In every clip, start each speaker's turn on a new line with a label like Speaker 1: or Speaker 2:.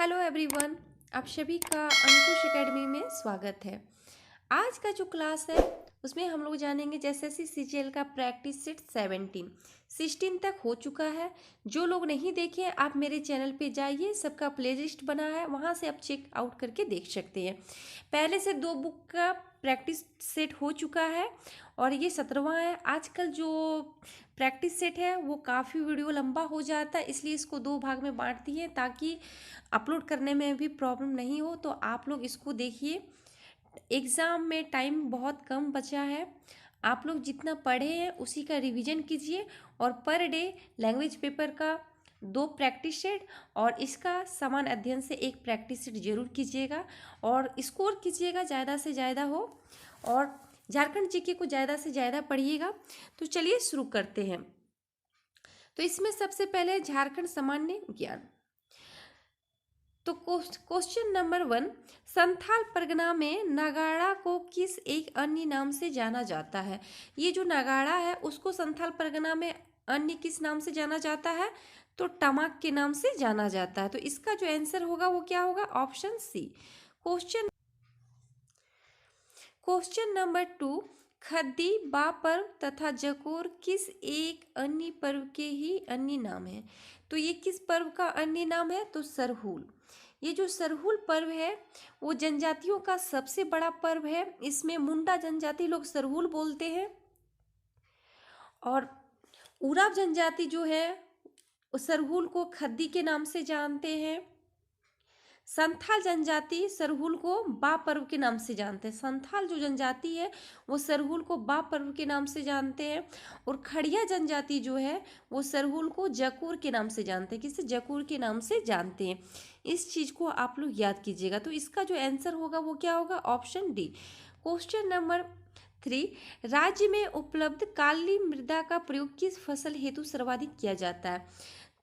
Speaker 1: Hello everyone, आप सभी का अंकुश एकेडमी में स्वागत है। आज का जो क्लास है उसमें हम लोग जानेंगे एसएससी सीजीएल का प्रैक्टिस सेट 16 तक हो चुका है। जो लोग नहीं देखे आप मेरे चैनल पे जाइए, सबका प्लेलिस्ट बना है, वहाँ से आप चेक आउट करके देख सकते हैं। पहले से 2 बुक का प्रैक्टिस सेट हो चुका है और ये 17वां है। आजकल जो प्रैक्टिस सेट है वो काफ़ी वीडियो लंबा हो जाता है, इसलिए इसको 2 भाग में बांट दिए ताकि अपलोड करने में भी प्रॉब्लम नहीं हो। तो आप लोग इसको देखिए, एग्ज़ाम में टाइम बहुत कम बचा है। आप लोग जितना पढ़े हैं उसी का रिवीजन कीजिए और पर डे लैंग्वेज पेपर का 2 प्रैक्टिस सेट और इसका समान अध्ययन से 1 प्रैक्टिस सेट जरूर कीजिएगा और स्कोर कीजिएगा ज़्यादा से ज़्यादा हो और झारखंड जीके को ज़्यादा से ज़्यादा पढ़िएगा। तो चलिए शुरू करते हैं। तो इसमें सबसे पहले झारखंड सामान्य ज्ञान। तो क्वेश्चन नंबर 1, संथाल परगना में नगाड़ा को किस एक अन्य नाम से जाना जाता है? ये जो नगाड़ा है उसको संथाल परगना में अन्य किस नाम से जाना जाता है? तो टमाक के नाम से जाना जाता है। तो इसका जो आंसर होगा वो क्या होगा? Option C. Question number 2, Khaddi बा पर्व तथा जकोर किस एक अन्य पर्व के ही अन्य नाम है? तो ये किस पर्व का अन्य नाम है? तो सरहुल। ये जो सरहुल पर्व है वो जनजातियों का सबसे बड़ा पर्व है। इसमें मुंडा जनजाति लोग सरहुल बोलते हैं और उराव जनजाति जो है सरहुल को खद्दी के नाम से जानते हैं। संथाल जनजाति सरहुल को बा पर्व के नाम से जानते हैं। संथाल जो जनजाति है वो सरहुल को बा पर्व के नाम से जानते हैं और खड़िया जनजाति जो है वो सरहुल को जकूर के नाम से जानते हैं। किसे? जकूर के नाम से जानते हैं। इस चीज को आप लोग याद कीजिएगा। तो इसका जो आंसर होगा वो क्या होगा? Option D. क्वेश्चन नंबर 3, राज्य में उपलब्ध काली मृदा का प्रयोग किस फसल हेतु सर्वाधिक किया जाता है?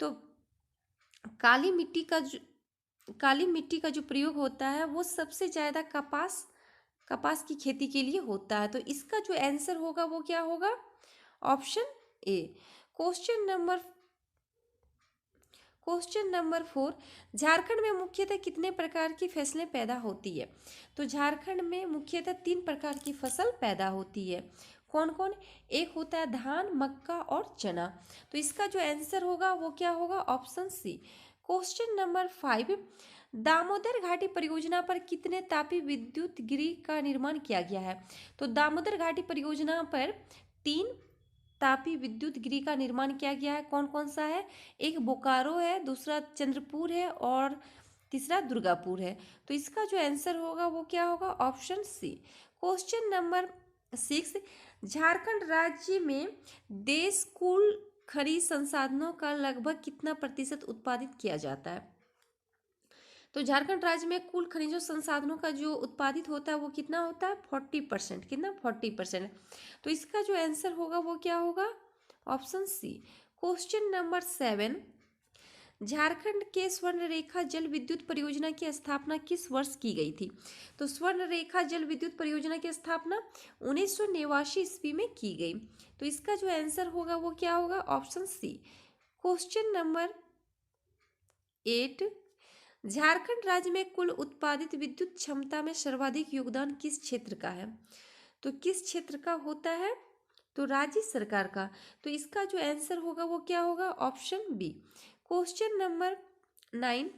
Speaker 1: तो काली मिट्टी का जो प्रयोग होता है वो सबसे ज़्यादा कपास की खेती के लिए होता है। तो इसका जो आंसर होगा वो क्या होगा? Option A. Question number 4, Jharkhand में मुख्यतः कितने प्रकार की फसलें पैदा होती है? तो झारखंड में मुख्यतः 3 प्रकार की फसल पैदा होती है। कौन कौन? एक होता है धान, मक्का और चना। तो इसका जो आंसर होगा वो क्या होगा? Option C. Question number 5, Damodar घाटी परियोजना पर कितने तापीय विद्युत गृह का निर्माण किया गया है? तो दामोदर घाटी परियोजना पर 3 तापीय विद्युत गृह का निर्माण किया गया है। कौन कौन सा है? एक बोकारो है, दूसरा चंद्रपुर है और तीसरा दुर्गापुर है। तो इसका जो आंसर होगा वो क्या होगा? Option C. Question number 6, Jharkhand राज्य में देश कुल खनिज संसाधनों का लगभग कितना प्रतिशत उत्पादित किया जाता है? तो झारखंड राज्य में कुल खनिजों संसाधनों का जो उत्पादित होता है वो कितना होता है? 40%। कितना? 40%। तो इसका जो आंसर होगा वो क्या होगा? Option C. Question number 7, Jharkhand के स्वर्ण रेखा जल विद्युत परियोजना की स्थापना किस वर्ष की गई थी? तो स्वर्ण रेखा जल विद्युत परियोजना की स्थापना 1989 ईस्वी में की गई। तो इसका जो आंसर होगा वो क्या होगा? Option C. Question number 8, Jharkhand राज्य में कुल उत्पादित विद्युत क्षमता में सर्वाधिक योगदान किस क्षेत्र का है? तो किस क्षेत्र का होता है? तो राज्य सरकार का। तो इसका जो आंसर होगा वो क्या होगा? Option B. क्वेश्चन नंबर 9,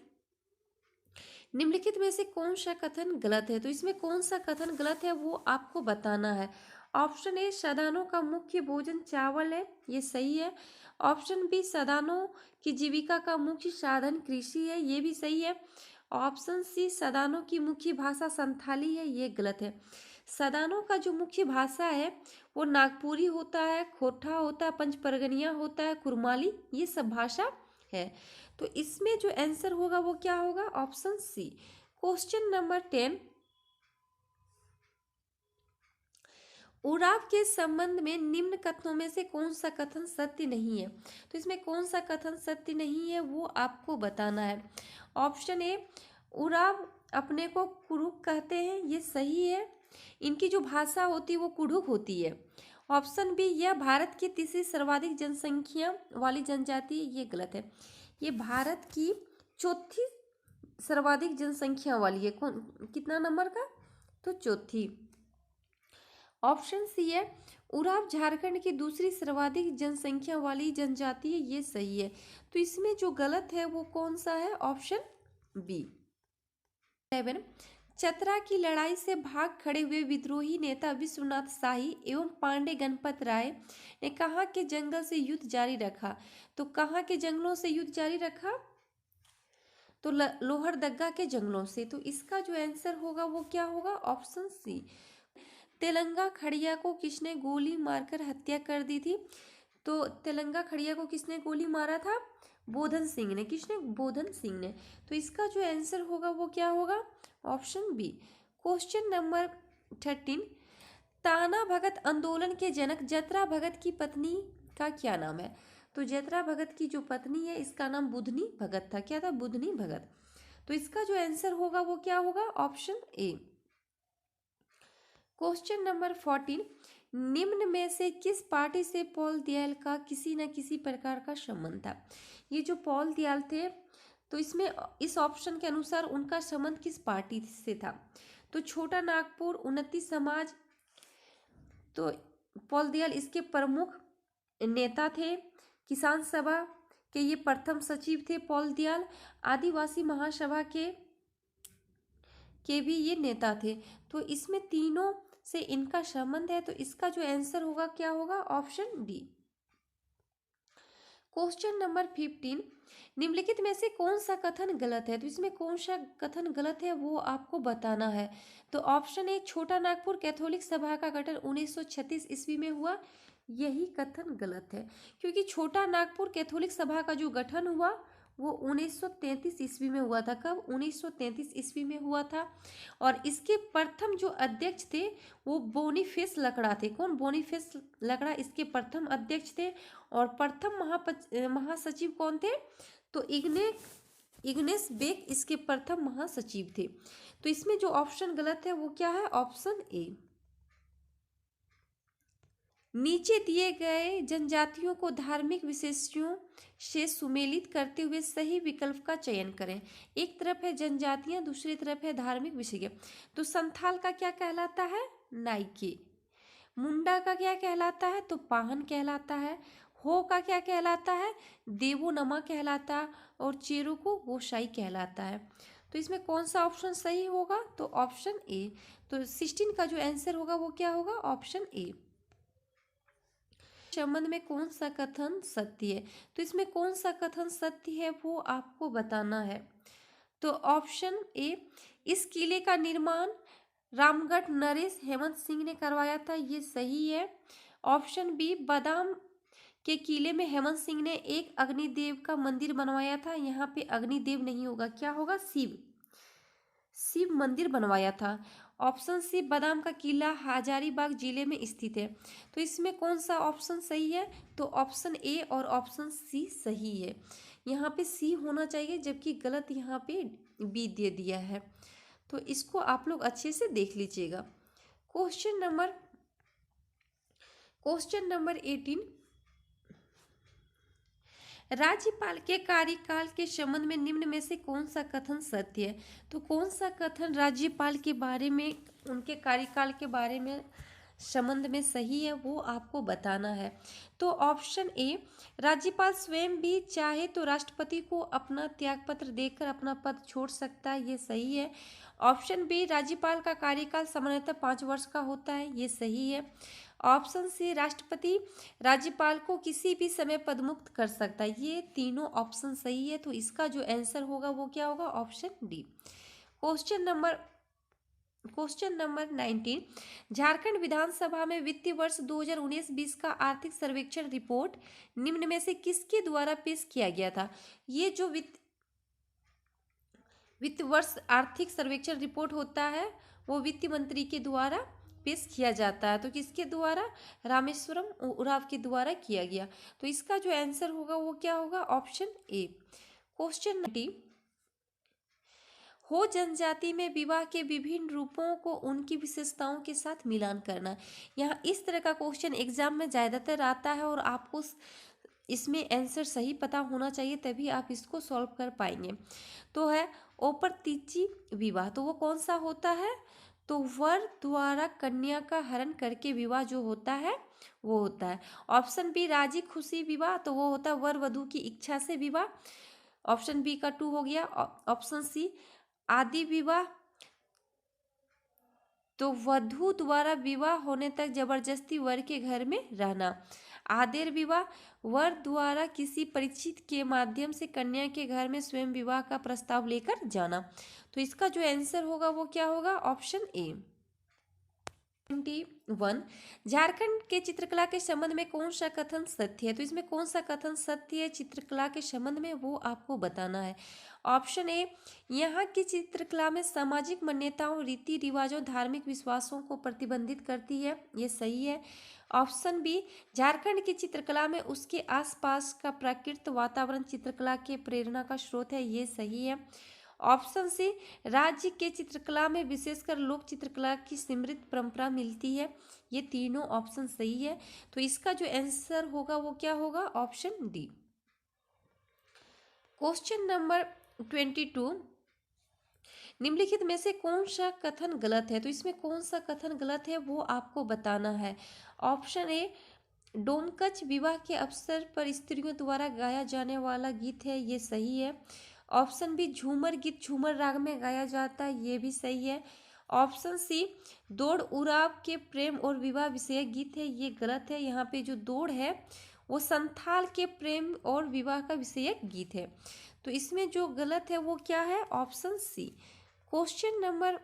Speaker 1: निम्नलिखित में से कौन सा कथन गलत है? तो इसमें कौन सा कथन गलत है वो आपको बताना है। ऑप्शन ए, सदानों का मुख्य भोजन चावल है, ये सही है। ऑप्शन बी, सदानों की जीविका का मुख्य साधन कृषि है, ये भी सही है। ऑप्शन सी, सदानों की मुख्य भाषा संथाली है, ये गलत है। सदानों का जो मुख्य भाषा है वो नागपुरी होता है, खोटा होता है, पंचपरगनिया होता है, कुरमाली, ये सब भाषा है। तो इसमें जो आंसर होगा वो क्या होगा? Option C. Question number 10, Oraon के संबंध में निम्न कथनों में से कौन सा कथन सत्य नहीं है? तो इसमें कौन सा कथन सत्य नहीं है वो आपको बताना है। ऑप्शन ए, उराव अपने को कुरुक कहते हैं, ये सही है। इनकी जो भाषा होती है वो कुड़ुक होती है। ऑप्शन बी, यह भारत की तीसरी सर्वाधिक जनसंख्या वाली जनजाति है, ये गलत है। ये भारत की चौथी सर्वाधिक जनसंख्या वाली है? कौन, कितना नंबर का? तो चौथी। ऑप्शन सी है उरांव झारखंड की दूसरी सर्वाधिक जनसंख्या वाली जनजाति है, ये सही है। तो इसमें जो गलत है वो कौन सा है? Option B. 7, चतरा की लड़ाई से भाग खड़े हुए विद्रोही नेता विश्वनाथ शाही एवं पांडे गणपत राय ने कहाँ के जंगल से युद्ध जारी रखा? तो कहाँ के जंगलों से युद्ध जारी रखा? तो लोहरदग्गा के जंगलों से। तो इसका जो आंसर होगा वो क्या होगा? ऑप्शन सी। तेलंगा खड़िया को किसने गोली मारकर हत्या कर दी थी? तो तेलंगा खड़िया को किसने गोली मारा था? बोधन सिंह ने। किसने? बोधन सिंह ने। तो इसका जो आंसर होगा वो क्या होगा? Option B. क्वेश्चन नंबर 13, ताना भगत आंदोलन के जनक जतरा भगत की पत्नी का क्या नाम है? तो जतरा भगत की जो पत्नी है इसका नाम बुधनी भगत था। क्या था? बुधनी भगत। तो इसका जो आंसर होगा वो क्या होगा? Option A. क्वेश्चन नंबर 14, निम्न में से किस पार्टी से पॉल दयाल का किसी न किसी प्रकार का संबंध था? ये जो पॉल दयाल थे तो इसमें इस ऑप्शन के अनुसार उनका संबंध किस पार्टी से था? तो छोटा नागपुर, उन्नति समाज, तो पॉल दयाल इसके प्रमुख नेता थे। किसान सभा के ये प्रथम सचिव थे पॉल दयाल। आदिवासी महासभा के भी ये नेता थे। तो इसमें तीनों से इनका संबंध है। तो इसका जो आंसर होगा क्या होगा? Option D. क्वेश्चन नंबर 15, निम्नलिखित में से कौन सा कथन गलत है? तो इसमें कौन सा कथन गलत है वो आपको बताना है। तो ऑप्शन ए, छोटा नागपुर कैथोलिक सभा का गठन 1936 ईस्वी में हुआ, यही कथन गलत है। क्योंकि छोटा नागपुर कैथोलिक सभा का जो गठन हुआ वो 1933 ईस्वी में हुआ था। कब? 1933 ईस्वी में हुआ था। और इसके प्रथम जो अध्यक्ष थे वो बोनीफेस लकड़ा थे। कौन? बोनीफेस लकड़ा इसके प्रथम अध्यक्ष थे। और प्रथम महासचिव कौन थे? तो इग्नेस बेक इसके प्रथम महासचिव थे। तो इसमें जो ऑप्शन गलत है वो क्या है? Option A. नीचे दिए गए जनजातियों को धार्मिक विशेषणों से सुमेलित करते हुए सही विकल्प का चयन करें। एक तरफ है जनजातियां, दूसरी तरफ है धार्मिक विषय। तो संथाल का क्या कहलाता है? नाइके। मुंडा का क्या कहलाता है? तो पाहन कहलाता है। हो का क्या कहलाता है? देवोनमा कहलाता है। और चेरो को गोसाई कहलाता है। तो इसमें कौन सा ऑप्शन सही होगा? तो ऑप्शन ए। तो 16 का जो आंसर होगा वो क्या होगा? ऑप्शन ए। संबंध में कौन सा कथन सत्य है? तो इसमें कौन सा कथन सत्य है वो आपको बताना है। तो ऑप्शन ए, इस किले का निर्माण रामगढ़ नरेश हेमंत सिंह ने करवाया था, ये सही है। ऑप्शन बी, बादाम के किले में हेमंत सिंह ने एक अग्निदेव का मंदिर बनवाया था, यहाँ पे अग्निदेव नहीं होगा, क्या होगा? शिव मंदिर बनवाया था। ऑप्शन सी, बादाम का किला हजारीबाग जिले में स्थित है। तो इसमें कौन सा ऑप्शन सही है? तो ऑप्शन ए और ऑप्शन सी सही है। यहाँ पे सी होना चाहिए जबकि गलत यहाँ पे बी दे दिया है। तो इसको आप लोग अच्छे से देख लीजिएगा। क्वेश्चन नंबर 18, राज्यपाल के कार्यकाल के संबंध में निम्न में से कौन सा कथन सत्य है? तो कौन सा कथन राज्यपाल के बारे में, उनके कार्यकाल के बारे में संबंध में सही है वो आपको बताना है। तो ऑप्शन ए, राज्यपाल स्वयं भी चाहे तो राष्ट्रपति को अपना त्यागपत्र देकर अपना पद छोड़ सकता है, ये सही है। ऑप्शन बी, राज्यपाल का कार्यकाल सामान्यतः 5 वर्ष का होता है, ये सही है। ऑप्शन सी, राष्ट्रपति राज्यपाल को किसी भी समय पदमुक्त कर सकता है, ये तीनों ऑप्शन सही है। तो इसका जो आंसर होगा वो क्या होगा? Option D. Question number 19, Jharkhand विधानसभा में वित्तीय वर्ष 2019-20 का आर्थिक सर्वेक्षण रिपोर्ट निम्न में से किसके द्वारा पेश किया गया था? ये जो वित्त वर्ष आर्थिक सर्वेक्षण रिपोर्ट होता है वो वित्त मंत्री के द्वारा पेश किया जाता है। तो किसके द्वारा? रामेश्वरम उरांव के द्वारा किया गया। तो इसका जो आंसर होगा वो क्या होगा? Option A. क्वेश्चन 19, हो जनजाति में विवाह के विभिन्न रूपों को उनकी विशेषताओं के साथ मिलान करना। यहाँ इस तरह का क्वेश्चन एग्जाम में ज़्यादातर आता है और आपको इसमें आंसर सही पता होना चाहिए, तभी आप इसको सॉल्व कर पाएंगे। तो है ओपरतीची विवाह, तो वो कौन सा होता है? तो वर द्वारा कन्या का हरण करके विवाह जो होता है वो होता है। ऑप्शन बी राजी खुशी विवाह, तो वो होता है वर वधु की इच्छा से विवाह। ऑप्शन बी का 2 हो गया। ऑप्शन सी आदि विवाह, तो वधु द्वारा विवाह होने तक जबरदस्ती वर के घर में रहना। आदेर विवाह, वर द्वारा किसी परिचित के माध्यम से कन्या के घर में स्वयं विवाह का प्रस्ताव लेकर जाना। तो इसका जो आंसर होगा वो क्या होगा? ऑप्शन ए। 21 झारखंड के चित्रकला के संबंध में कौन सा कथन सत्य है? तो इसमें कौन सा कथन सत्य है चित्रकला के संबंध में, वो आपको बताना है। ऑप्शन ए, यहाँ की चित्रकला में सामाजिक मान्यताओं, रीति रिवाजों, धार्मिक विश्वासों को प्रतिबंधित करती है, ये सही है। ऑप्शन बी, झारखंड की चित्रकला में उसके आसपास का प्राकृतिक वातावरण चित्रकला के प्रेरणा का स्रोत है, ये सही है। ऑप्शन सी, राज्य के चित्रकला में विशेषकर लोक चित्रकला की समृद्ध परंपरा मिलती है, ये तीनों ऑप्शन सही है। तो इसका जो आंसर होगा वो क्या होगा? Option D. क्वेश्चन नंबर 22 निम्नलिखित में से कौन सा कथन गलत है? तो इसमें कौन सा कथन गलत है वो आपको बताना है। ऑप्शन ए, डोमकच विवाह के अवसर पर स्त्रियों द्वारा गाया जाने वाला गीत है, ये सही है। ऑप्शन बी, झूमर गीत झूमर राग में गाया जाता है, ये भी सही है। ऑप्शन सी, दौड़ उराव के प्रेम और विवाह विषयक गीत है, ये गलत है। यहाँ पे जो दौड़ है वो संथाल के प्रेम और विवाह का विषयक गीत है। तो इसमें जो गलत है वो क्या है? Option C. Question number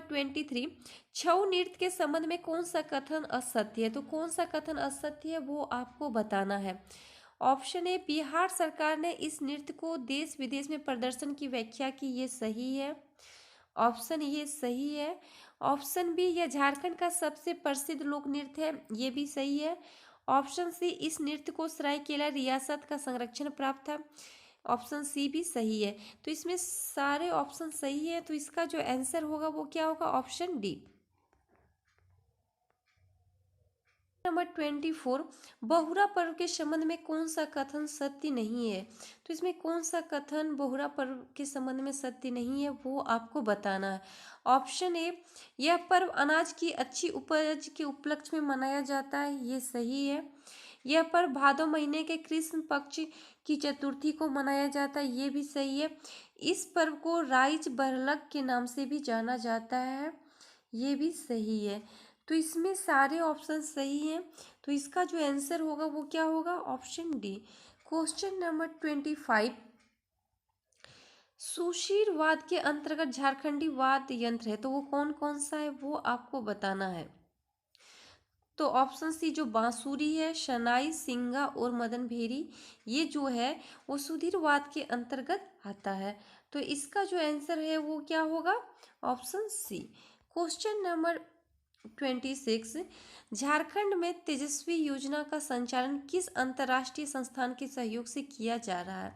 Speaker 1: 23 Chhau नृत्य के संबंध में कौन सा कथन असत्य है? तो कौन सा कथन असत्य है वो आपको बताना है। ऑप्शन ए, बिहार सरकार ने इस नृत्य को देश विदेश में प्रदर्शन की व्याख्या की, ये सही है। ऑप्शन ये सही है। ऑप्शन बी, यह झारखंड का सबसे प्रसिद्ध लोक नृत्य है, ये भी सही है। ऑप्शन सी, इस नृत्य को सरायकेला रियासत का संरक्षण प्राप्त था, ऑप्शन सी भी सही है। तो इसमें सारे ऑप्शन सही है, तो इसका जो आंसर होगा वो क्या होगा? Option D. नंबर 24 बहुरा पर्व के संबंध में कौन सा कथन सत्य नहीं है? तो इसमें कौन सा कथन बहुरा पर्व के संबंध में सत्य नहीं है वो आपको बताना है। ऑप्शन ए, यह पर्व अनाज की अच्छी उपज के उपलक्ष्य में मनाया जाता है, ये सही है। यह पर्व भादो महीने के कृष्ण पक्ष की चतुर्थी को मनाया जाता है, ये भी सही है। इस पर्व को राइज बरलक के नाम से भी जाना जाता है, ये भी सही है। तो इसमें सारे ऑप्शन सही हैं, तो इसका जो आंसर होगा वो क्या होगा? Option D. क्वेश्चन नंबर 25 सुशीरवाद के अंतर्गत झारखंडी वाद्य यंत्र है, तो वो कौन कौन सा है वो आपको बताना है। तो ऑप्शन सी, जो बांसुरी है, शनाई, सिंगा और मदन भेरी, ये जो है वो सुधीरवाद के अंतर्गत आता है। तो इसका जो आंसर है वो क्या होगा? Option C. Question number 26 Jharkhand में तेजस्वी योजना का संचालन किस अंतर्राष्ट्रीय संस्थान के सहयोग से किया जा रहा है?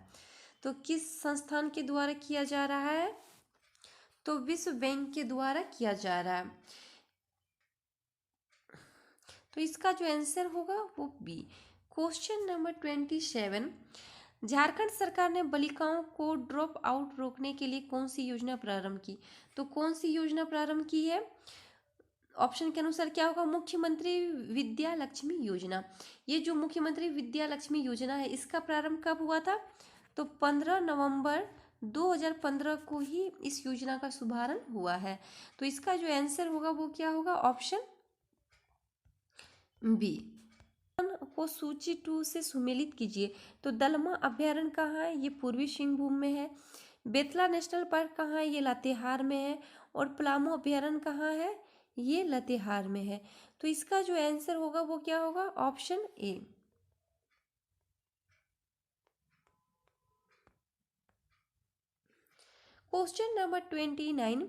Speaker 1: तो किस संस्थान के द्वारा किया जा रहा है? तो विश्व बैंक के द्वारा किया जा रहा है। तो इसका जो आंसर होगा वो बी। क्वेश्चन नंबर 27 झारखंड सरकार ने बालिकाओं को ड्रॉप आउट रोकने के लिए कौन सी योजना प्रारंभ की? तो कौन सी योजना प्रारंभ की है? ऑप्शन के अनुसार क्या होगा? मुख्यमंत्री विद्या लक्ष्मी योजना। ये जो मुख्यमंत्री विद्या लक्ष्मी योजना है इसका प्रारंभ कब हुआ था? तो 15 नवंबर 2015 को ही इस योजना का शुभारंभ हुआ है। तो इसका जो आंसर होगा वो क्या होगा? Option B. को सूची 2 से सुमेलित कीजिए। तो दलमा अभ्यारण्य कहाँ है? ये पूर्वी सिंहभूम में है। बेतला नेशनल पार्क कहाँ है? ये लातेहार में है। और पलामू अभ्यारण्य कहाँ है? ये लातेहार में है। तो इसका जो आंसर होगा वो क्या होगा? Option A. Question number 29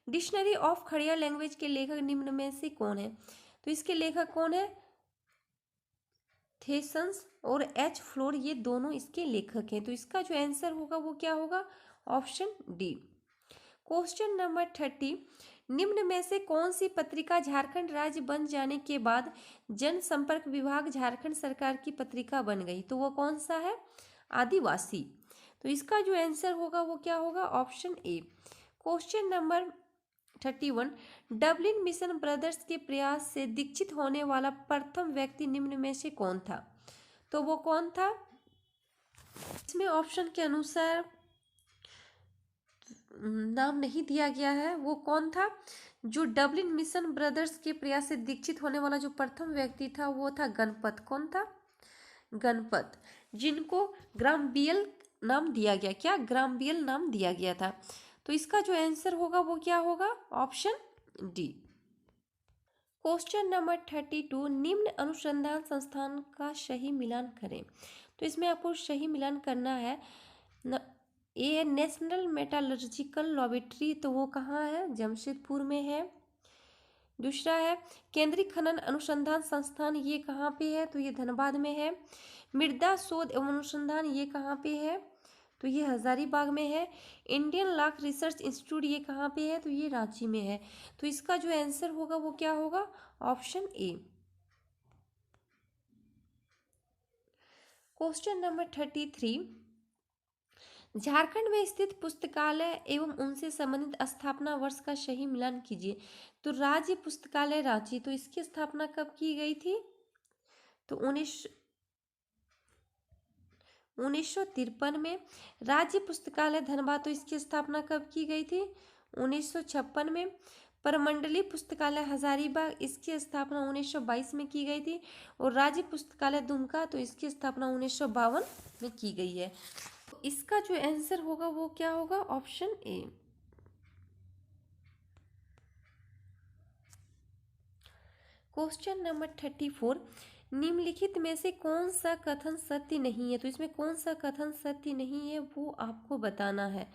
Speaker 1: dictionary of Kharia language के लेखक निम्न में से कौन है? तो इसके लेखक कौन है? थेसन्स और एच फ्लोर, ये दोनों इसके लेखक हैं। तो इसका जो आंसर होगा वो क्या होगा? Option D. क्वेश्चन नंबर 30 निम्न में से कौन सी पत्रिका झारखंड राज्य बन जाने के बाद जनसंपर्क विभाग झारखंड सरकार की पत्रिका बन गई? तो वो कौन सा है? आदिवासी। तो इसका जो आंसर होगा वो क्या होगा? Option A. Question number 31, Dublin mission brothers के प्रयास से दीक्षित होने वाला प्रथम व्यक्ति निम्न में से कौन था? तो वो कौन था? इसमें ऑप्शन के अनुसार नाम नहीं दिया गया है। वो कौन था? जो डबलिन मिशन ब्रदर्स के प्रयास से दीक्षित होने वाला जो प्रथम व्यक्ति था वो था गणपत। कौन था? गणपत, जिनको ग्रामबियल नाम दिया गया। क्या? ग्रामबियल नाम दिया गया था। तो इसका जो आंसर होगा वो क्या होगा? Option D. क्वेश्चन नंबर 32, निम्न अनुसंधान संस्थान का सही मिलान करें। तो इसमें आपको सही मिलान करना है। ए नेशनल मेटालर्जिकल लैबोरेटरी, तो वो कहाँ है? जमशेदपुर में है। दूसरा है केंद्रीय खनन अनुसंधान संस्थान, ये कहाँ पे है? तो ये धनबाद में है। मृदा शोध एवं अनुसंधान, ये कहाँ पे है? तो ये हजारीबाग में है। इंडियन लॉक रिसर्च इंस्टीट्यूट, ये कहाँ पे है? तो ये रांची में है। तो इसका जो आंसर होगा वो क्या होगा? Option A. Question number 33, Jharkhand में स्थित पुस्तकालय एवं उनसे संबंधित स्थापना वर्ष का सही मिलान कीजिए। तो राज्य पुस्तकालय रांची, तो इसकी स्थापना कब की गई थी? तो 1953 में। राज्य पुस्तकालय धनबाद, तो इसकी स्थापना कब की गई थी? 1956 में। परमंडलीय पुस्तकालय हजारीबाग, इसकी स्थापना 1922 में की गई थी। और राज्य पुस्तकालय दुमका, तो इसकी स्थापना 1952 में की गई है। तो इसका जो आंसर होगा वो क्या होगा? Option A. क्वेश्चन नंबर 34, निम्नलिखित में से कौन सा कथन सत्य नहीं है? तो इसमें कौन सा कथन सत्य नहीं है वो आपको बताना है।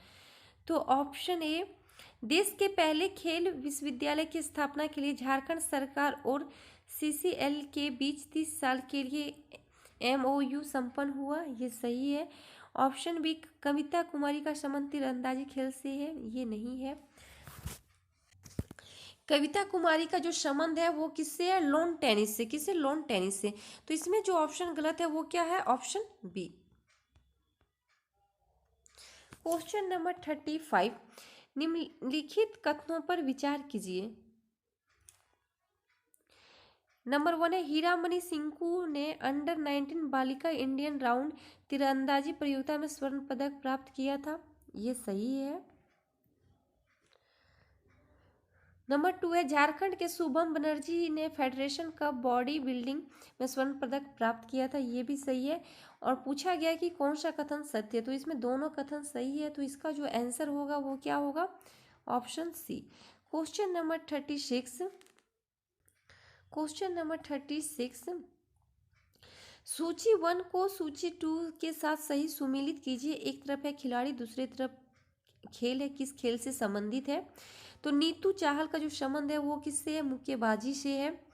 Speaker 1: तो ऑप्शन ए, देश के पहले खेल विश्वविद्यालय की स्थापना के लिए झारखंड सरकार और सीसीएल के बीच 30 साल के लिए एमओयू संपन्न हुआ, ये सही है। ऑप्शन बी, कविता कुमारी का संबंध तीरंदाजी खेल से है, ये नहीं है। कविता कुमारी का जो संबंध है वो किससे है? लॉन टेनिस से। किससे? लॉन टेनिस से। तो इसमें जो ऑप्शन गलत है वो क्या है? Option B. क्वेश्चन नंबर 35, निम्नलिखित कथनों पर विचार कीजिए। नंबर 1 है हीरामणि सिंकू ने अंडर 19 बालिका इंडियन राउंड तीरंदाजी प्रतियोगिता में स्वर्ण पदक प्राप्त किया था, ये सही है। नंबर 2 है झारखंड के शुभम बनर्जी ने फेडरेशन कप बॉडी बिल्डिंग में स्वर्ण पदक प्राप्त किया था, ये भी सही है। और पूछा गया कि कौन सा कथन सत्य है, तो इसमें दोनों कथन सही है। तो इसका जो आंसर होगा वो क्या होगा? Option C. Question number 36, question number 36, सूची 1 को सूची 2 के साथ सही सुमेलित कीजिए। एक तरफ है खिलाड़ी, दूसरी तरफ खेल है, किस खेल से संबंधित है? तो नीतू चाहल का जो संबंध है वो किससे है? मुक्केबाजी से है।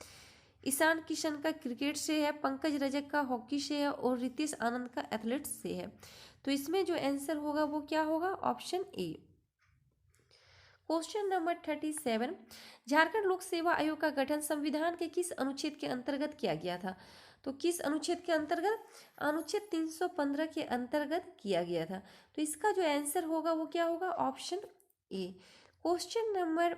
Speaker 1: ईशान किशन का क्रिकेट से है। पंकज रजक का हॉकी से है। और रितेश आनंद का एथलेटिक्स से है। तो इसमें जो आंसर होगा वो क्या होगा? Option A. Question number 37, Jharkhand लोक सेवा आयोग का गठन संविधान के किस अनुच्छेद के अंतर्गत किया गया था? तो किस अनुच्छेद के अंतर्गत? अनुच्छेद 315 के अंतर्गत किया गया था। तो इसका जो आंसर होगा वो क्या होगा? Option A. क्वेश्चन नंबर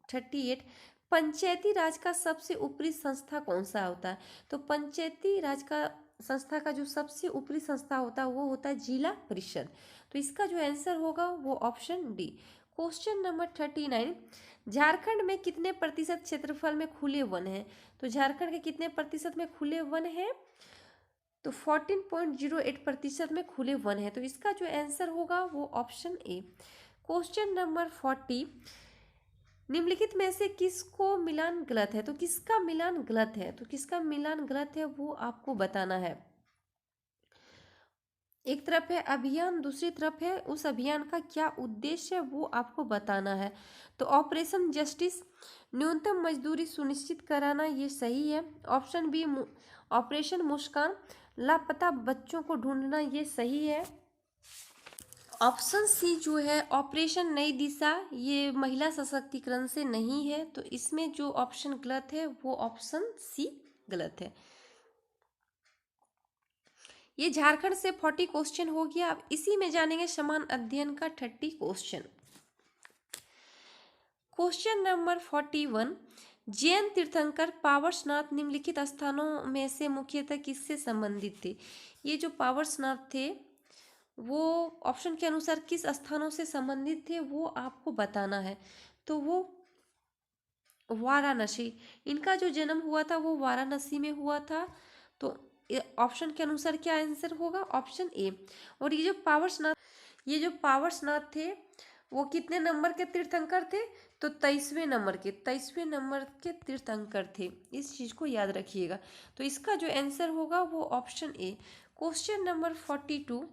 Speaker 1: 38, पंचायती राज का सबसे ऊपरी संस्था कौन सा होता है? तो पंचायती राज का संस्था का जो सबसे ऊपरी संस्था होता है वो होता है जिला परिषद। तो इसका जो आंसर होगा वो option D. Question number 39, Jharkhand में कितने प्रतिशत क्षेत्रफल में खुले वन है? तो झारखंड के कितने प्रतिशत में खुले वन है? तो 14.08% में खुले वन है। तो इसका जो आंसर होगा वो ऑप्शन ए। क्वेश्चन नंबर 40, निम्नलिखित में से किसको मिलान गलत है? तो किसका मिलान गलत है? तो किसका मिलान गलत है वो आपको बताना है। एक तरफ है अभियान, दूसरी तरफ है उस अभियान का क्या उद्देश्य है वो आपको बताना है। तो ऑपरेशन जस्टिस, न्यूनतम मजदूरी सुनिश्चित कराना, ये सही है। ऑप्शन बी, ऑपरेशन मुस्कान, लापता बच्चों को ढूंढना, ये सही है। ऑप्शन सी जो है ऑपरेशन नई दिशा, ये महिला सशक्तिकरण से नहीं है, तो इसमें जो ऑप्शन गलत है वो ऑप्शन सी गलत है। ये झारखंड से 40 क्वेश्चन हो गया। अब इसी में जानेंगे समान अध्ययन का 30 क्वेश्चन। क्वेश्चन नंबर 41, जैन तीर्थंकर पावरस्नाथ निम्नलिखित स्थानों में से मुख्यतः किससे संबंधित थे? ये जो पावरस्नाथ थे वो ऑप्शन के अनुसार किस स्थानों से संबंधित थे वो आपको बताना है। तो वो वाराणसी, इनका जो जन्म हुआ था वो वाराणसी में हुआ था। तो ऑप्शन के अनुसार क्या आंसर होगा? ऑप्शन ए। और ये जो पावरस्नाथ थे वो कितने नंबर के तीर्थंकर थे? तो 23वें नंबर के तीर्थंकर थे। इस चीज को याद रखिएगा। तो इसका जो आंसर होगा वो ऑप्शन ए। क्वेश्चन नंबर 42,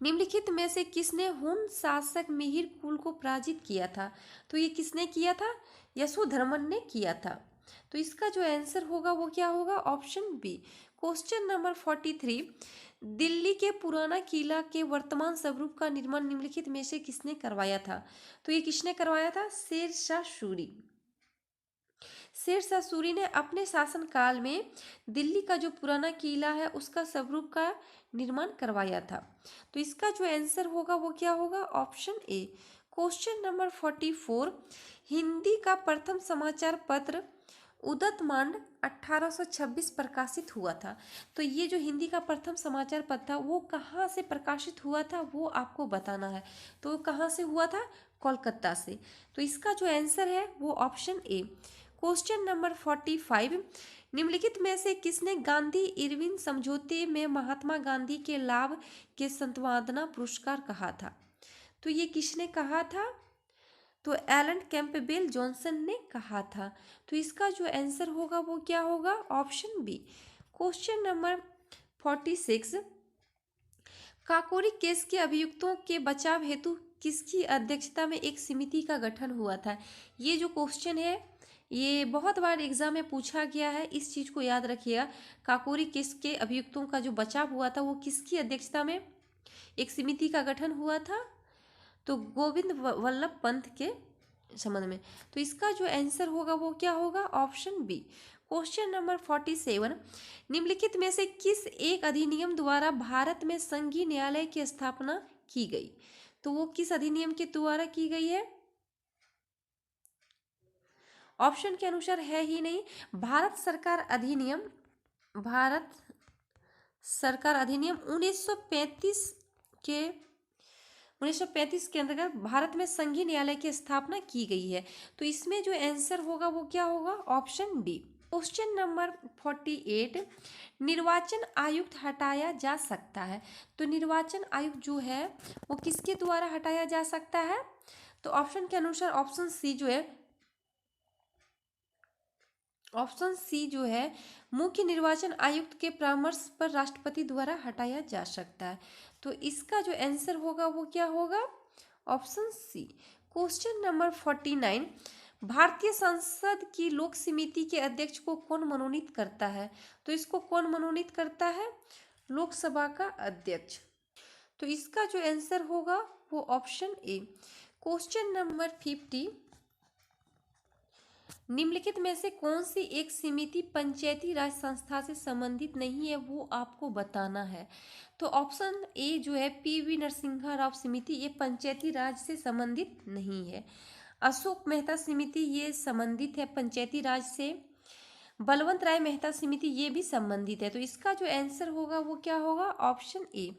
Speaker 1: निम्नलिखित में से किसने हुन शासक मिहिर कुल को पराजित किया था? तो ये किसने किया था? यशोधर्मन ने किया था। तो इसका जो आंसर होगा वो क्या होगा? Option B. Question number 43, Delhi के पुराना किला के वर्तमान स्वरूप का निर्माण निम्नलिखित में से किसने करवाया था? तो ये किसने करवाया था? शेरशाह सूरी। शेरशाह सूरी ने अपने शासनकाल में दिल्ली का जो पुराना किला है उसका स्वरूप का निर्माण करवाया था। तो इसका जो आंसर होगा वो क्या होगा? Option A. Question number 44, Hindi का प्रथम समाचार पत्र उदतमांड 1826 प्रकाशित हुआ था। तो ये जो हिंदी का प्रथम समाचार पत्र था वो कहाँ से प्रकाशित हुआ था वो आपको बताना है। तो कहाँ से हुआ था? कोलकाता से। तो इसका जो आंसर है वो ऑप्शन ए। क्वेश्चन नंबर 45, निम्नलिखित में से किसने गांधी इरविन समझौते में महात्मा गांधी के लाभ के संपादना पुरस्कार कहा था? तो ये किसने कहा था? तो एलन कैंपबेल जॉनसन ने कहा था। तो इसका जो आंसर होगा वो क्या होगा? Option B. Question number 46, Kakori case के अभियुक्तों के बचाव हेतु किसकी अध्यक्षता में एक समिति का गठन हुआ था? ये जो क्वेश्चन है ये बहुत बार एग्जाम में पूछा गया है, इस चीज को याद रखिएगा। काकोरी केस के अभियुक्तों का जो बचाव हुआ था वो किसकी अध्यक्षता में एक समिति का गठन हुआ था? तो गोविंद वल्लभ पंत के संबंध में। तो इसका जो आंसर होगा वो क्या होगा? Option B. क्वेश्चन नंबर 47, निम्नलिखित में से किस एक अधिनियम द्वारा भारत में संघीय न्यायालय की स्थापना की गई? तो वो किस अधिनियम के द्वारा की गई है? ऑप्शन के अनुसार है ही नहीं। भारत सरकार अधिनियम 1935 के अंतर्गत भारत में संघीय न्यायालय की स्थापना की गई है। तो इसमें जो आंसर होगा वो क्या होगा? Option D. क्वेश्चन नंबर 48, निर्वाचन आयुक्त हटाया जा सकता है। तो निर्वाचन आयुक्त जो है वो किसके द्वारा हटाया जा सकता है? तो ऑप्शन के अनुसार ऑप्शन सी जो है मुख्य निर्वाचन आयुक्त के परामर्श पर राष्ट्रपति द्वारा हटाया जा सकता है। तो इसका जो आंसर होगा वो क्या होगा? Option C. क्वेश्चन नंबर 49, भारतीय संसद की लोक समिति के अध्यक्ष को कौन मनोनीत करता है? तो इसको कौन मनोनीत करता है? लोकसभा का अध्यक्ष। तो इसका जो आंसर होगा वो ऑप्शन ए। क्वेश्चन नंबर 50, निम्नलिखित में से कौन सी एक समिति पंचायती राज संस्था से संबंधित नहीं है वो आपको बताना है। तो ऑप्शन ए जो है पीवी नरसिम्हा राव समिति, ये पंचायती राज से संबंधित नहीं है। अशोक मेहता समिति ये संबंधित है पंचायती राज से। बलवंत राय मेहता समिति ये भी संबंधित है। तो इसका जो आंसर होगा वो क्या होगा? Option A.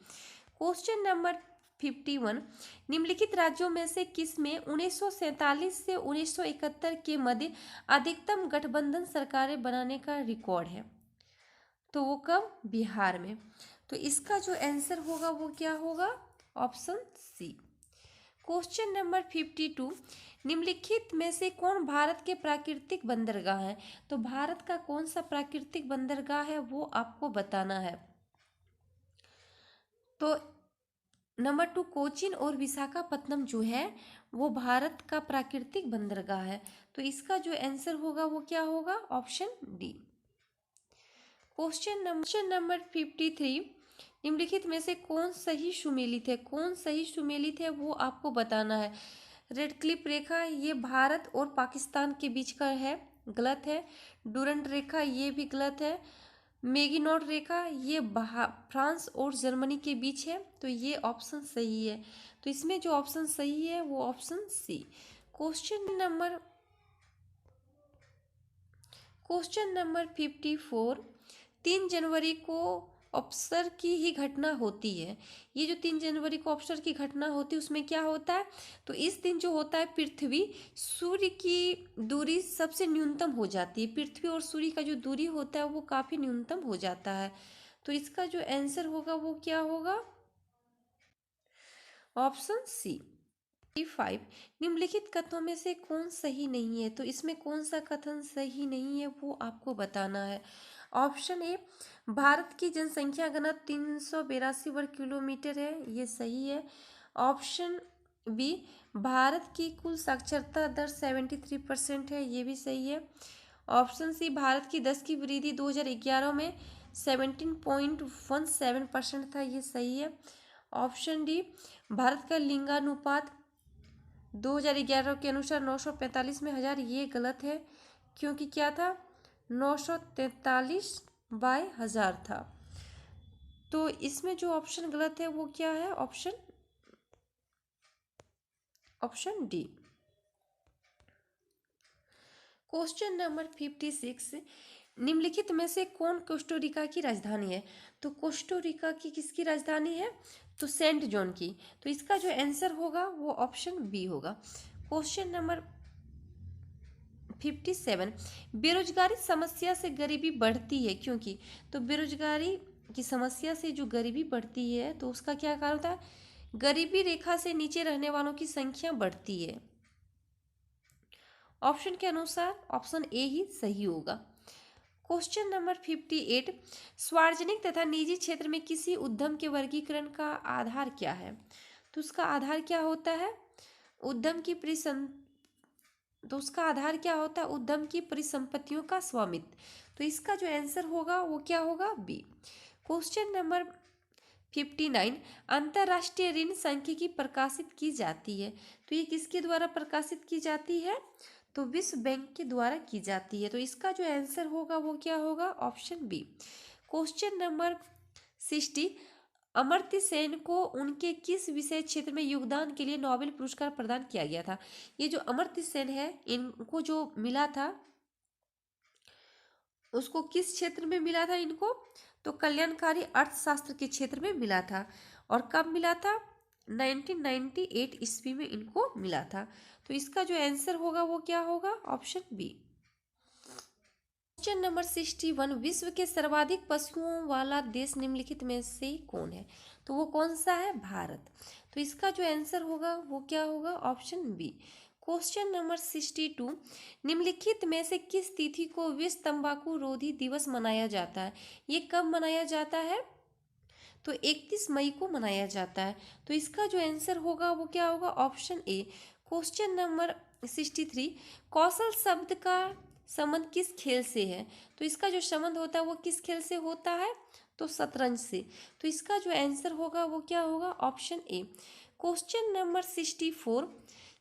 Speaker 1: क्वेश्चन नंबर 51, निम्नलिखित राज्यों में से किस में 1947 से 1971 के मध्य अधिकतम गठबंधन सरकारें बनाने का रिकॉर्ड है? तो वो कब? बिहार में। तो इसका जो आंसर होगा वो क्या होगा? Option C. क्वेश्चन नंबर 52, निम्नलिखित में से कौन भारत के प्राकृतिक बंदरगाह है? तो भारत का कौन सा प्राकृतिक बंदरगाह है वो आपको बताना है। तो नंबर 2, कोचीन और विशाखापत्तनम जो है वो भारत का प्राकृतिक बंदरगाह है। तो इसका जो आंसर होगा वो क्या होगा? Option D. क्वेश्चन नंबर 53, निम्नलिखित में से कौन सही सुमेलित है? कौन सही सुमेलित है वो आपको बताना है। रेड क्लिफ रेखा ये भारत और पाकिस्तान के बीच का है, गलत है। डूरंट रेखा ये भी गलत है। मैगिनोट रेखा ये फ्रांस और जर्मनी के बीच है, तो ये ऑप्शन सही है। तो इसमें जो ऑप्शन सही है वो ऑप्शन सी। Question number 54। 3 जनवरी को अवसर की ही घटना होती है। ये जो 3 जनवरी को अवसर की घटना होती है उसमें क्या होता है? तो इस दिन जो होता है पृथ्वी सूर्य की दूरी सबसे न्यूनतम हो जाती है। पृथ्वी और सूर्य का जो दूरी होता है वो काफी न्यूनतम हो जाता है। तो इसका जो आंसर होगा वो क्या होगा? Option C. 5। निम्नलिखित कथनों में से कौन सही नहीं है? तो इसमें कौन सा कथन सही नहीं है वो आपको बताना है। ऑप्शन ए, भारत की जनसंख्या घनत्व 382 वर्ग किलोमीटर है, ये सही है। ऑप्शन बी, भारत की कुल साक्षरता दर 73% है, ये भी सही है। ऑप्शन सी, भारत की 10 की वृद्धि 2011 में 17.17% था, ये सही है। ऑप्शन डी, भारत का लिंगानुपात 2011 के अनुसार 945 में 1000, ये गलत है, क्योंकि क्या था? 943/1000 था। तो इसमें जो ऑप्शन गलत है वो क्या है? Option D. Question number 56। निम्नलिखित में से कौन कोस्टोरिका की राजधानी है? तो कोस्टोरिका की किसकी राजधानी है? तो सेंट जॉन की। तो इसका जो आंसर होगा वो ऑप्शन बी होगा। Question number 57। बेरोजगारी समस्या से गरीबी बढ़ती है क्योंकि? तो बेरोजगारी की समस्या से जो गरीबी बढ़ती है तो उसका क्या कारण होता है? गरीबी रेखा से नीचे रहने वालों की संख्या बढ़ती है। ऑप्शन के अनुसार ऑप्शन ए ही सही होगा। Question number 58। सार्वजनिक तथा निजी क्षेत्र में किसी उद्यम के वर्गीकरण का आधार क्या है? तो उसका आधार क्या होता है? उद्यम की तो उसका आधार क्या होता है? उद्यम की परिसंपत्तियों का स्वामित्व। तो इसका जो आंसर होगा वो क्या होगा? बी। Question number 59। अंतर्राष्ट्रीय ऋण सांख्यिकी प्रकाशित की जाती है, तो ये किसके द्वारा प्रकाशित की जाती है? तो विश्व बैंक के द्वारा की जाती है। तो इसका जो आंसर होगा वो क्या होगा? Option B. Question number 60। Amartya Sen को उनके किस विषय क्षेत्र में योगदान के लिए नोबेल पुरस्कार प्रदान किया गया था? ये जो अमर्त्य सेन है इनको जो मिला था उसको किस क्षेत्र में मिला था इनको? तो कल्याणकारी अर्थशास्त्र के क्षेत्र में मिला था। और कब मिला था? 1998 ईस्वी में इनको मिला था। तो इसका जो आंसर होगा वो क्या होगा? Option B. Question number 61। विश्व के सर्वाधिक पशुओं वाला देश निम्नलिखित में से कौन है? तो वो कौन सा है? भारत। तो इसका जो आंसर होगा वो क्या होगा? Option B. Question number 62। निम्नलिखित में से किस तिथि को विश्व तंबाकू रोधी दिवस मनाया जाता है? ये कब मनाया जाता है? तो 31 मई को मनाया जाता है। तो इसका जो आंसर होगा वो क्या होगा? Option A. Question number 63। कौशल शब्द का संबंध किस खेल से है? तो इसका जो संबंध होता है वो किस खेल से होता है? तो शतरंज से। तो इसका जो आंसर होगा वो क्या होगा? Option A. Question number 64।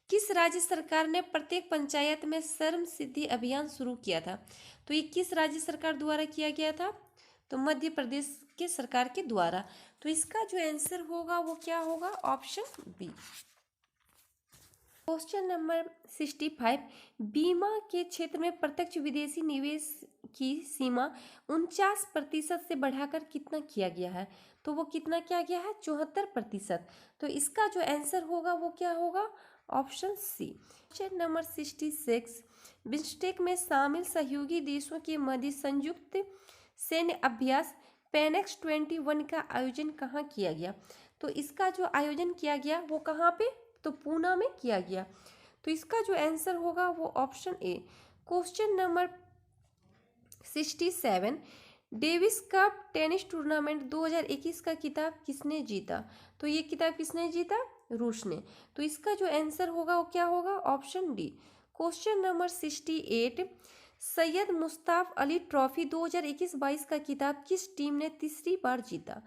Speaker 1: किस राज्य सरकार ने प्रत्येक पंचायत में श्रम सिद्धि अभियान शुरू किया था? तो ये किस राज्य सरकार द्वारा किया गया था? तो मध्य प्रदेश के सरकार के द्वारा। तो इसका जो आंसर होगा वो क्या होगा? Option B. Question number 65। बीमा के क्षेत्र में प्रत्यक्ष विदेशी निवेश की सीमा 49% से बढ़ाकर कितना किया गया है? तो वो कितना किया गया है? 74%। तो इसका जो आंसर होगा वो क्या होगा? Option C. Question number 66। BIMSTEC में शामिल सहयोगी देशों के मध्य संयुक्त सैन्य अभ्यास पेनेक्स 21 का आयोजन कहाँ किया गया? तो इसका जो आयोजन किया गया वो कहाँ पे? तो पूना में किया गया। तो इसका जो आंसर होगा वो option A. Question number 67। Davis cup tennis tournament 2021 का खिताब किसने जीता? तो ये खिताब किसने जीता? रूस ने। तो इसका जो आंसर होगा वो क्या होगा? Option D. Question number 68। Syed Mushtaq Ali trophy 2021-22 का खिताब किस टीम ने तीसरी बार जीता?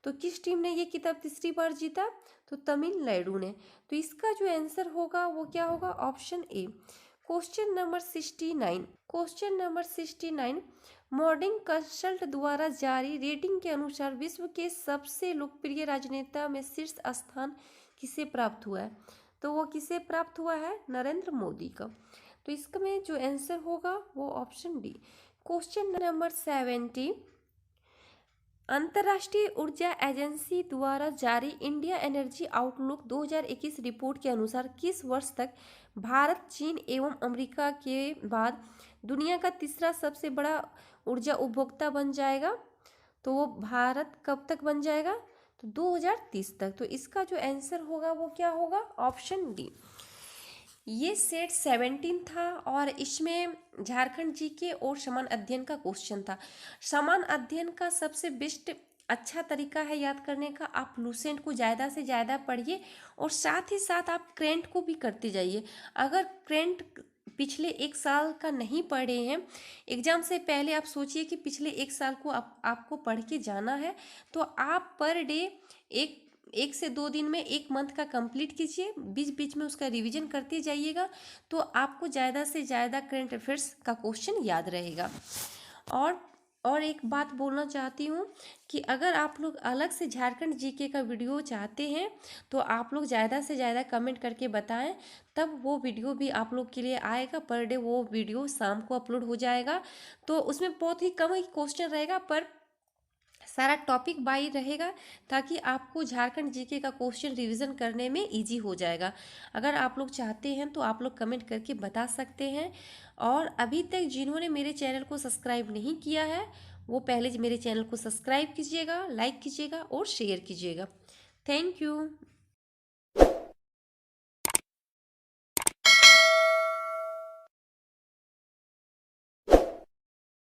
Speaker 1: तो किस टीम ने ये खिताब तीसरी बार जीता? तो तमिलनाडु ने। तो इसका जो आंसर होगा वो क्या होगा? Option A. Question number 69। Question number 69, morning consult द्वारा जारी रेटिंग के अनुसार विश्व के सबसे लोकप्रिय राजनेता में शीर्ष स्थान किसे प्राप्त हुआ है? तो वो किसे प्राप्त हुआ है? नरेंद्र मोदी का। तो इसमें जो आंसर होगा वो ऑप्शन डी। क्वेश्चन नंबर 70, अंतर्राष्ट्रीय ऊर्जा एजेंसी द्वारा जारी इंडिया एनर्जी आउटलुक 2021 रिपोर्ट के अनुसार किस वर्ष तक भारत, चीन एवं अमेरिका के बाद दुनिया का तीसरा सबसे बड़ा ऊर्जा उपभोक्ता बन जाएगा? तो वो भारत कब तक बन जाएगा? तो 2030 तक। तो इसका जो आंसर होगा वो क्या होगा? Option D. ये सेट 17 था और इसमें झारखंड जीके और समान अध्ययन का क्वेश्चन था। समान अध्ययन का सबसे बेस्ट अच्छा तरीका है याद करने का, आप लूसेंट को ज़्यादा से ज़्यादा पढ़िए और साथ ही साथ आप करेंट को भी करते जाइए। अगर करेंट पिछले एक साल का नहीं पढ़े हैं, एग्जाम से पहले आप सोचिए कि पिछले एक साल को आपको पढ़ के जाना है, तो आप पर डे एक से 2 दिन में 1 मंथ का कंप्लीट कीजिए, बीच बीच में उसका रिवीजन करते जाइएगा, तो आपको ज़्यादा से ज़्यादा करंट अफेयर्स का क्वेश्चन याद रहेगा। और एक बात बोलना चाहती हूँ कि अगर आप लोग अलग से झारखंड जीके का वीडियो चाहते हैं तो आप लोग ज़्यादा से ज़्यादा कमेंट करके बताएं, तब वो वीडियो भी आप लोग के लिए आएगा। पर डे वो वीडियो शाम को अपलोड हो जाएगा, तो उसमें बहुत ही कम ही क्वेश्चन रहेगा पर सारा टॉपिक बाई रहेगा, ताकि आपको झारखंड जीके का क्वेश्चन रिवीजन करने में इजी हो जाएगा। अगर आप लोग चाहते हैं तो आप लोग कमेंट करके बता सकते हैं। और अभी तक जिन्होंने मेरे चैनल को सब्सक्राइब नहीं किया है वो पहले मेरे चैनल को सब्सक्राइब कीजिएगा, लाइक कीजिएगा और शेयर कीजिएगा। Thank you.